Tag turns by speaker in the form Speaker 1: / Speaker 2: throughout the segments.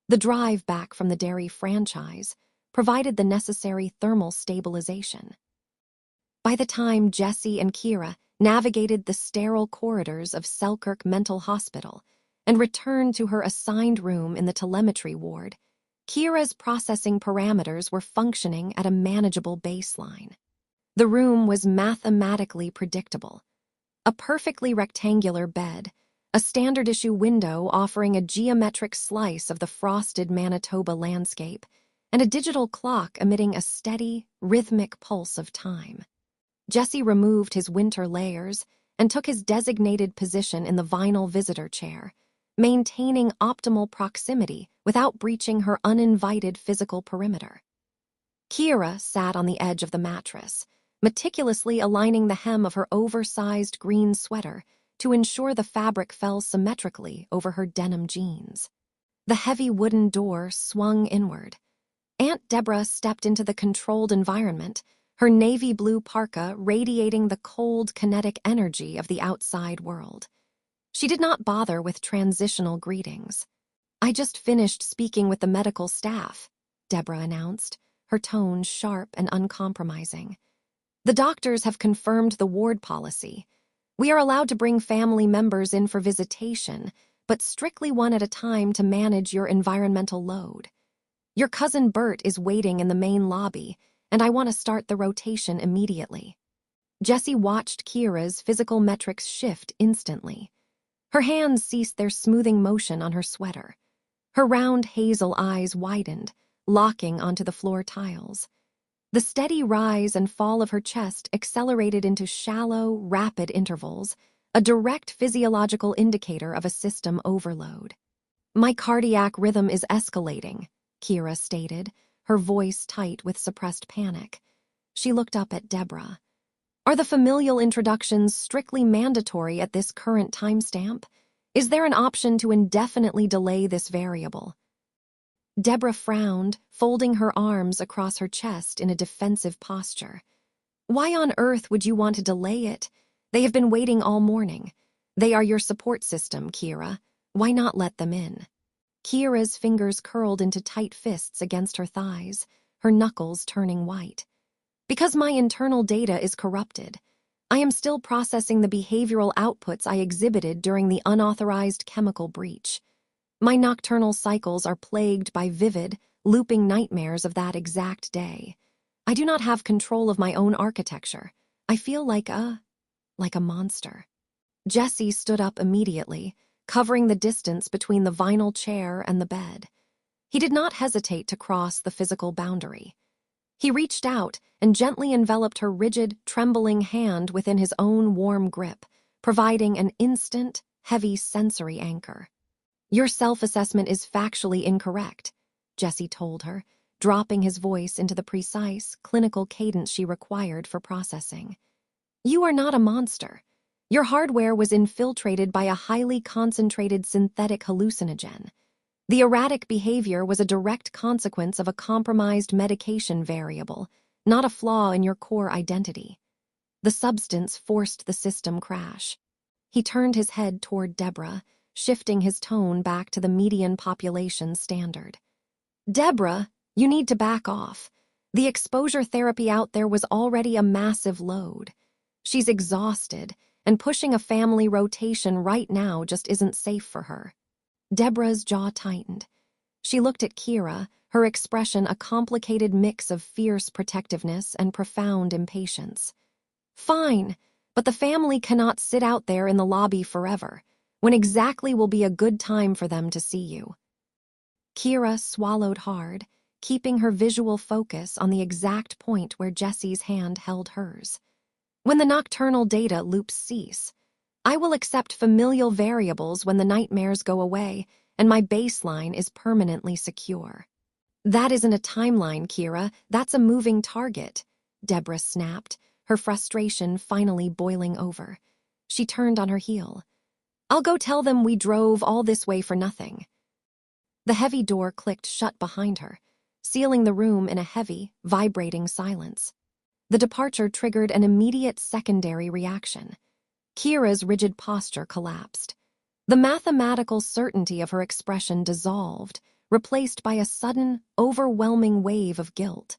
Speaker 1: The drive back from the dairy franchise provided the necessary thermal stabilization. By the time Jessie and Kira navigated the sterile corridors of Selkirk Mental Hospital and returned to her assigned room in the telemetry ward, Kira's processing parameters were functioning at a manageable baseline. The room was mathematically predictable. A perfectly rectangular bed, a standard-issue window offering a geometric slice of the frosted Manitoba landscape, and a digital clock emitting a steady, rhythmic pulse of time. Jessie removed his winter layers and took his designated position in the vinyl visitor chair, maintaining optimal proximity without breaching her uninvited physical perimeter. Kira sat on the edge of the mattress, meticulously aligning the hem of her oversized green sweater to ensure the fabric fell symmetrically over her denim jeans. The heavy wooden door swung inward. Aunt Deborah stepped into the controlled environment, her navy blue parka radiating the cold kinetic energy of the outside world. She did not bother with transitional greetings. "I just finished speaking with the medical staff," Deborah announced, her tone sharp and uncompromising. "The doctors have confirmed the ward policy. We are allowed to bring family members in for visitation, but strictly one at a time to manage your environmental load. Your cousin Bert is waiting in the main lobby, and I want to start the rotation immediately." Jessie watched Kira's physical metrics shift instantly. Her hands ceased their smoothing motion on her sweater. Her round hazel eyes widened, locking onto the floor tiles. The steady rise and fall of her chest accelerated into shallow, rapid intervals, a direct physiological indicator of a system overload. "My cardiac rhythm is escalating," Kira stated, her voice tight with suppressed panic. She looked up at Deborah. "Are the familial introductions strictly mandatory at this current timestamp? Is there an option to indefinitely delay this variable?" Deborah frowned, folding her arms across her chest in a defensive posture. "Why on earth would you want to delay it? They have been waiting all morning. They are your support system, Kira. Why not let them in?" Kira's fingers curled into tight fists against her thighs, her knuckles turning white. "Because my internal data is corrupted. I am still processing the behavioral outputs I exhibited during the unauthorized chemical breach. My nocturnal cycles are plagued by vivid, looping nightmares of that exact day. I do not have control of my own architecture. I feel like a monster." Jessie stood up immediately, covering the distance between the vinyl chair and the bed. He did not hesitate to cross the physical boundary. He reached out and gently enveloped her rigid, trembling hand within his own warm grip, providing an instant, heavy sensory anchor. "Your self-assessment is factually incorrect," Jessie told her, dropping his voice into the precise, clinical cadence she required for processing. "You are not a monster. Your hardware was infiltrated by a highly concentrated synthetic hallucinogen. The erratic behavior was a direct consequence of a compromised medication variable, not a flaw in your core identity. The substance forced the system crash." He turned his head toward Deborah, shifting his tone back to the median population standard. "Deborah, you need to back off. The exposure therapy out there was already a massive load. She's exhausted, and pushing a family rotation right now just isn't safe for her." Deborah's jaw tightened. She looked at Kira, her expression a complicated mix of fierce protectiveness and profound impatience. "Fine, but the family cannot sit out there in the lobby forever. When exactly will be a good time for them to see you?" Kira swallowed hard, keeping her visual focus on the exact point where Jessie's hand held hers. "When the nocturnal data loops cease. I will accept familial variables when the nightmares go away and my baseline is permanently secure." "That isn't a timeline, Kira. That's a moving target," Deborah snapped, her frustration finally boiling over. She turned on her heel. "I'll go tell them we drove all this way for nothing." The heavy door clicked shut behind her, sealing the room in a heavy, vibrating silence. The departure triggered an immediate secondary reaction. Kira's rigid posture collapsed. The mathematical certainty of her expression dissolved, replaced by a sudden, overwhelming wave of guilt.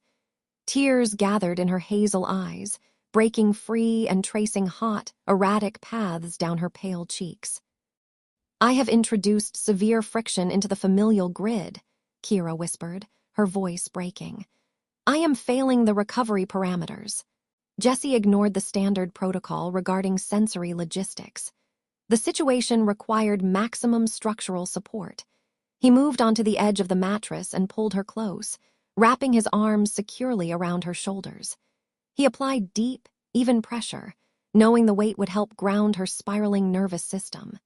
Speaker 1: Tears gathered in her hazel eyes, breaking free and tracing hot, erratic paths down her pale cheeks. "I have introduced severe friction into the familial grid," Kira whispered, her voice breaking. "I am failing the recovery parameters." Jessie ignored the standard protocol regarding sensory logistics. The situation required maximum structural support. He moved onto the edge of the mattress and pulled her close, wrapping his arms securely around her shoulders. He applied deep, even pressure, knowing the weight would help ground her spiraling nervous system.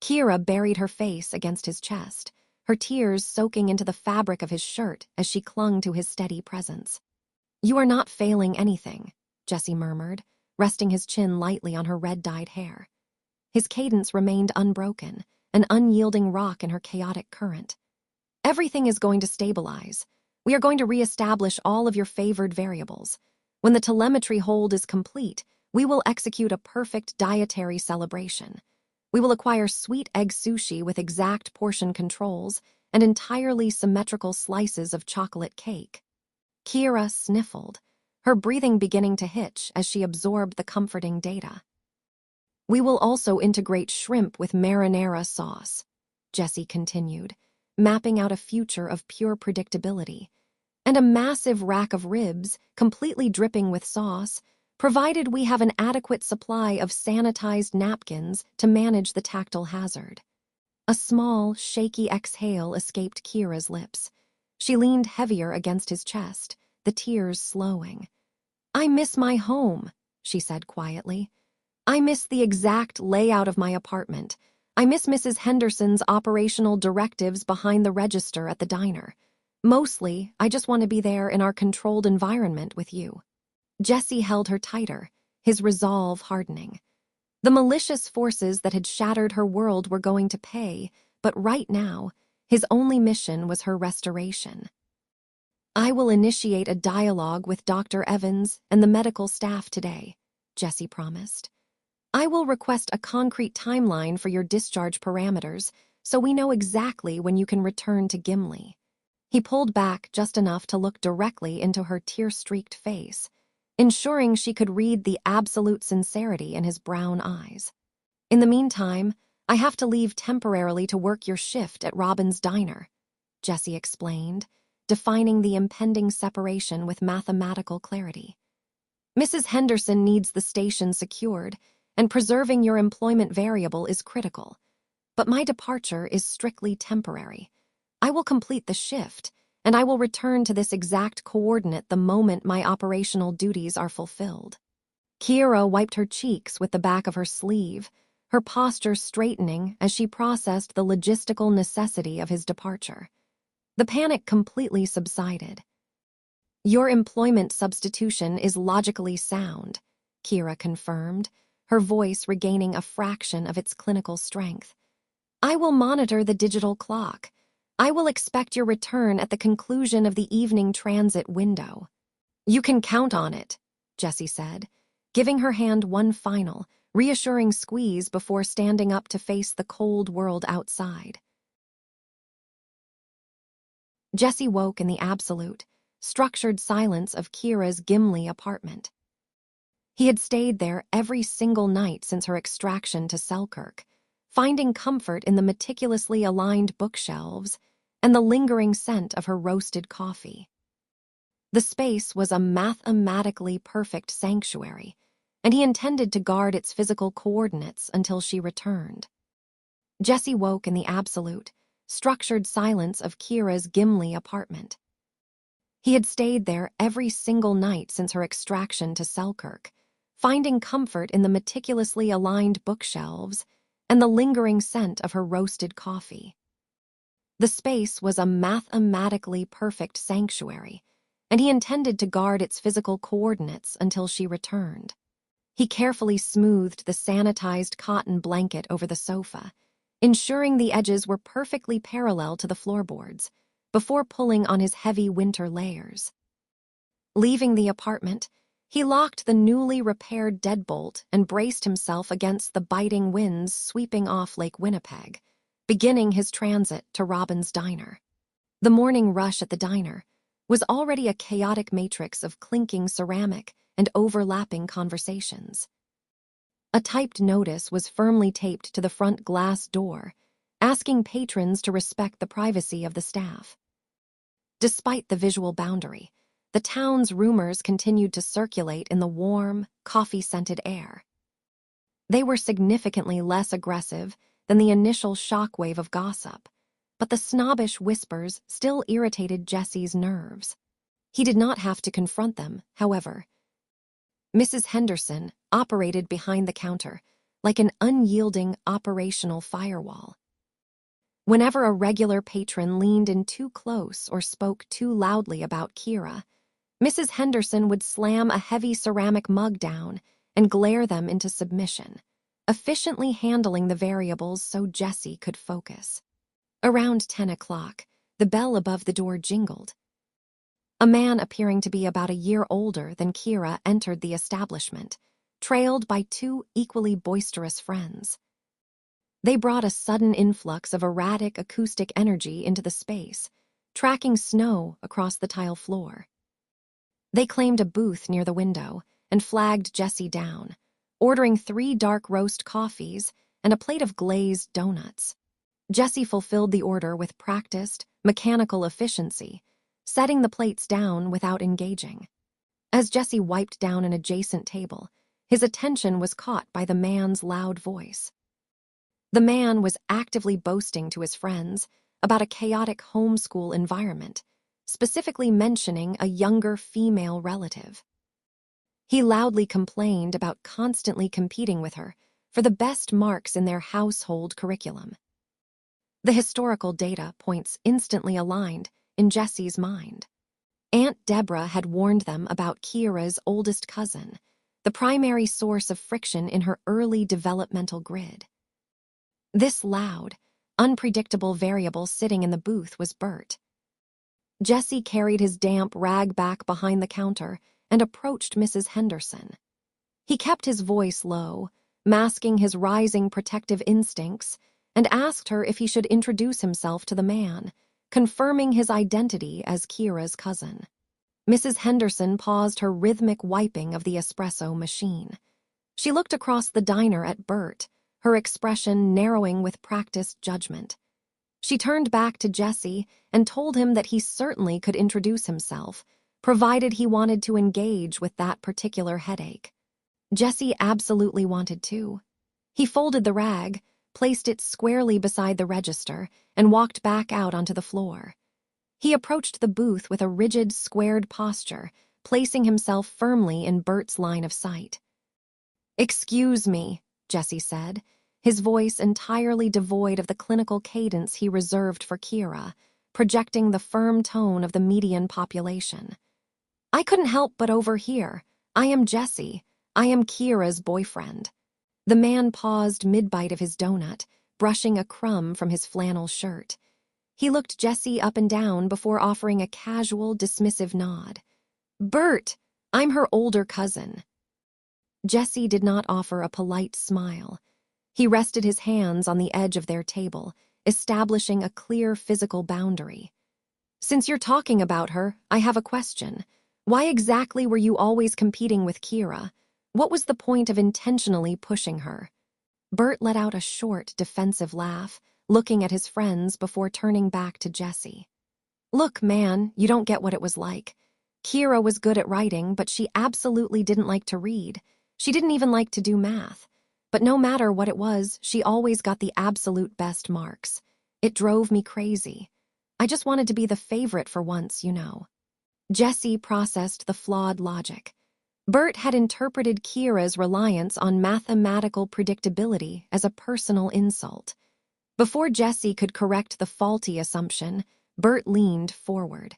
Speaker 1: Kira buried her face against his chest, her tears soaking into the fabric of his shirt as she clung to his steady presence. "You are not failing anything," Jessie murmured, resting his chin lightly on her red-dyed hair. His cadence remained unbroken, an unyielding rock in her chaotic current. "Everything is going to stabilize. We are going to re-establish all of your favored variables. When the telemetry hold is complete, we will execute a perfect dietary celebration. We will acquire sweet egg sushi with exact portion controls and entirely symmetrical slices of chocolate cake." Kira sniffled, her breathing beginning to hitch as she absorbed the comforting data. "We will also integrate shrimp with marinara sauce," Jessie continued, mapping out a future of pure predictability, "and a massive rack of ribs, completely dripping with sauce, provided we have an adequate supply of sanitized napkins to manage the tactile hazard." A small, shaky exhale escaped Kira's lips. She leaned heavier against his chest, the tears slowing. "I miss my home," she said quietly. "I miss the exact layout of my apartment. I miss Mrs. Henderson's operational directives behind the register at the diner. Mostly, I just want to be there in our controlled environment with you." Jessie held her tighter, his resolve hardening. The malicious forces that had shattered her world were going to pay, but right now, his only mission was her restoration. "I will initiate a dialogue with Dr. Evans and the medical staff today," Jessie promised. "I will request a concrete timeline for your discharge parameters so we know exactly when you can return to Gimli." He pulled back just enough to look directly into her tear-streaked face, ensuring she could read the absolute sincerity in his brown eyes. "In the meantime, I have to leave temporarily to work your shift at Robin's diner," Jessie explained, defining the impending separation with mathematical clarity. "Mrs. Henderson needs the station secured, and preserving your employment variable is critical. But my departure is strictly temporary. I will complete the shift, and I will return to this exact coordinate the moment my operational duties are fulfilled." Kira wiped her cheeks with the back of her sleeve, her posture straightening as she processed the logistical necessity of his departure. The panic completely subsided. "Your employment substitution is logically sound," Kira confirmed, her voice regaining a fraction of its clinical strength. "I will monitor the digital clock. I will expect your return at the conclusion of the evening transit window." "You can count on it," Jessie said, giving her hand one final, reassuring squeeze before standing up to face the cold world outside. Jessie woke in the absolute, structured silence of Kira's Gimli apartment. He had stayed there every single night since her extraction to Selkirk, finding comfort in the meticulously aligned bookshelves and the lingering scent of her roasted coffee. The space was a mathematically perfect sanctuary, and he intended to guard its physical coordinates until she returned. Jessie woke in the absolute, structured silence of Kira's Gimli apartment. He had stayed there every single night since her extraction to Selkirk, finding comfort in the meticulously aligned bookshelves and the lingering scent of her roasted coffee. The space was a mathematically perfect sanctuary, and he intended to guard its physical coordinates until she returned. He carefully smoothed the sanitized cotton blanket over the sofa, ensuring the edges were perfectly parallel to the floorboards, before pulling on his heavy winter layers. Leaving the apartment, he locked the newly repaired deadbolt and braced himself against the biting winds sweeping off Lake Winnipeg, beginning his transit to Robin's diner. The morning rush at the diner was already a chaotic matrix of clinking ceramic and overlapping conversations. A typed notice was firmly taped to the front glass door, asking patrons to respect the privacy of the staff. Despite the visual boundary, the town's rumors continued to circulate in the warm, coffee-scented air. They were significantly less aggressive than the initial shockwave of gossip, but the snobbish whispers still irritated Jessie's nerves. He did not have to confront them, however. Mrs. Henderson operated behind the counter like an unyielding operational firewall. Whenever a regular patron leaned in too close or spoke too loudly about Kira, Mrs. Henderson would slam a heavy ceramic mug down and glare them into submission, efficiently handling the variables so Jessie could focus. Around 10 o'clock, the bell above the door jingled. A man appearing to be about a year older than Kira entered the establishment, trailed by two equally boisterous friends. They brought a sudden influx of erratic acoustic energy into the space, tracking snow across the tile floor. They claimed a booth near the window and flagged Jessie down, ordering 3 dark roast coffees and a plate of glazed donuts. Jessie fulfilled the order with practiced, mechanical efficiency, setting the plates down without engaging. As Jessie wiped down an adjacent table, his attention was caught by the man's loud voice. The man was actively boasting to his friends about a chaotic homeschool environment, specifically mentioning a younger female relative. He loudly complained about constantly competing with her for the best marks in their household curriculum. The historical data points instantly aligned in Jessie's mind. Aunt Deborah had warned them about Kira's oldest cousin, the primary source of friction in her early developmental grid. This loud, unpredictable variable sitting in the booth was Bert. Jessie carried his damp rag back behind the counter and approached Mrs. Henderson. He kept his voice low, masking his rising protective instincts, and asked her if he should introduce himself to the man, confirming his identity as Kira's cousin. Mrs. Henderson paused her rhythmic wiping of the espresso machine. She looked across the diner at Bert, her expression narrowing with practiced judgment. She turned back to Jessie and told him that he certainly could introduce himself, provided he wanted to engage with that particular headache. Jessie absolutely wanted to. He folded the rag, placed it squarely beside the register, and walked back out onto the floor. He approached the booth with a rigid, squared posture, placing himself firmly in Bert's line of sight. "Excuse me," Jessie said, his voice entirely devoid of the clinical cadence he reserved for Kira, projecting the firm tone of the median population. "I couldn't help but overhear. I am Jessie. I am Kira's boyfriend." The man paused mid-bite of his donut, brushing a crumb from his flannel shirt. He looked Jessie up and down before offering a casual, dismissive nod. "Bert, I'm her older cousin." Jessie did not offer a polite smile. He rested his hands on the edge of their table, establishing a clear physical boundary. "Since you're talking about her, I have a question. Why exactly were you always competing with Kira? What was the point of intentionally pushing her?" Bert let out a short, defensive laugh, looking at his friends before turning back to Jessie. "Look, man, you don't get what it was like. Kira was good at writing, but she absolutely didn't like to read. She didn't even like to do math. But no matter what it was, she always got the absolute best marks. It drove me crazy. I just wanted to be the favorite for once, you know." Jessie processed the flawed logic. Bert had interpreted Kira's reliance on mathematical predictability as a personal insult. Before Jessie could correct the faulty assumption, Bert leaned forward.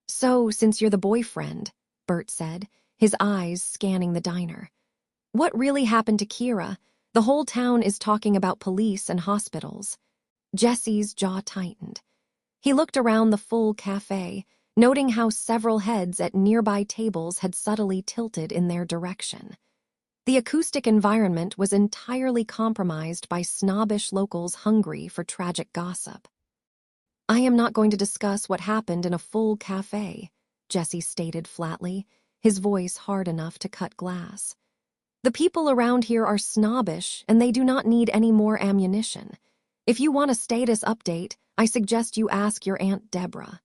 Speaker 1: "So, since you're the boyfriend," Bert said, his eyes scanning the diner, "what really happened to Kira? The whole town is talking about police and hospitals." Jessie's jaw tightened. He looked around the full cafe, noting how several heads at nearby tables had subtly tilted in their direction. The acoustic environment was entirely compromised by snobbish locals hungry for tragic gossip. I am not going to discuss what happened in a full cafe, Jessie stated flatly, his voice hard enough to cut glass. The people around here are snobbish, and they do not need any more ammunition. If you want a status update, I suggest you ask your Aunt Deborah.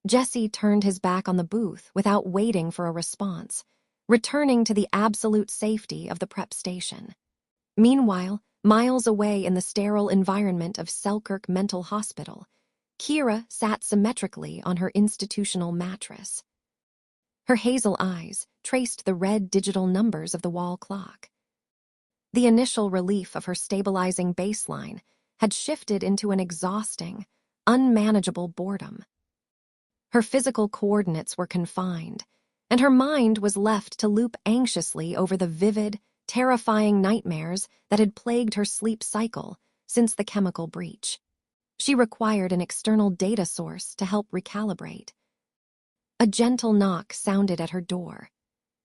Speaker 1: Jessie turned his back on the booth without waiting for a response, returning to the absolute safety of the prep station. Meanwhile, miles away in the sterile environment of Selkirk Mental Hospital, Kira sat symmetrically on her institutional mattress. Her hazel eyes traced the red digital numbers of the wall clock. The initial relief of her stabilizing baseline had shifted into an exhausting, unmanageable boredom. Her physical coordinates were confined, and her mind was left to loop anxiously over the vivid, terrifying nightmares that had plagued her sleep cycle since the chemical breach. She required an external data source to help recalibrate. A gentle knock sounded at her door.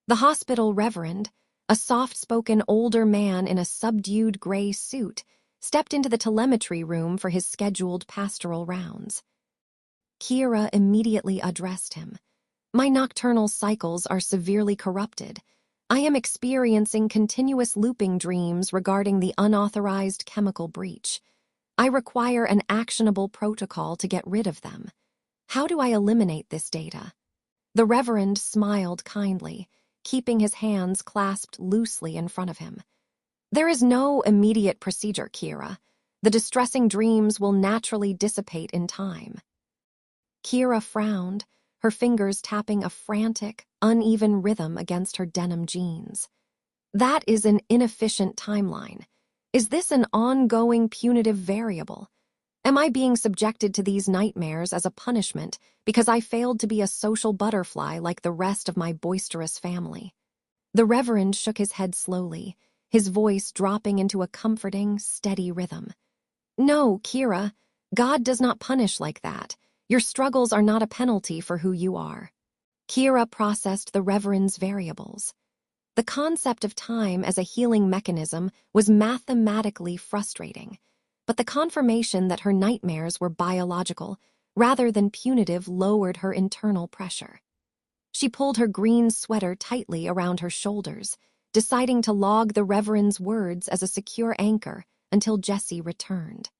Speaker 1: The hospital reverend, a soft-spoken older man in a subdued gray suit, stepped into the telemetry room for his scheduled pastoral rounds. Kira immediately addressed him. My nocturnal cycles are severely corrupted. I am experiencing continuous looping dreams regarding the unauthorized chemical breach. I require an actionable protocol to get rid of them. How do I eliminate this data? The Reverend smiled kindly, keeping his hands clasped loosely in front of him. There is no immediate procedure, Kira. The distressing dreams will naturally dissipate in time. Kira frowned, her fingers tapping a frantic, uneven rhythm against her denim jeans. That is an inefficient timeline. Is this an ongoing punitive variable? Am I being subjected to these nightmares as a punishment because I failed to be a social butterfly like the rest of my boisterous family? The Reverend shook his head slowly, his voice dropping into a comforting, steady rhythm. No, Kira, God does not punish like that. Your struggles are not a penalty for who you are. Kira processed the Reverend's variables. The concept of time as a healing mechanism was mathematically frustrating, but the confirmation that her nightmares were biological rather than punitive lowered her internal pressure. She pulled her green sweater tightly around her shoulders, deciding to log the Reverend's words as a secure anchor until Jessie returned.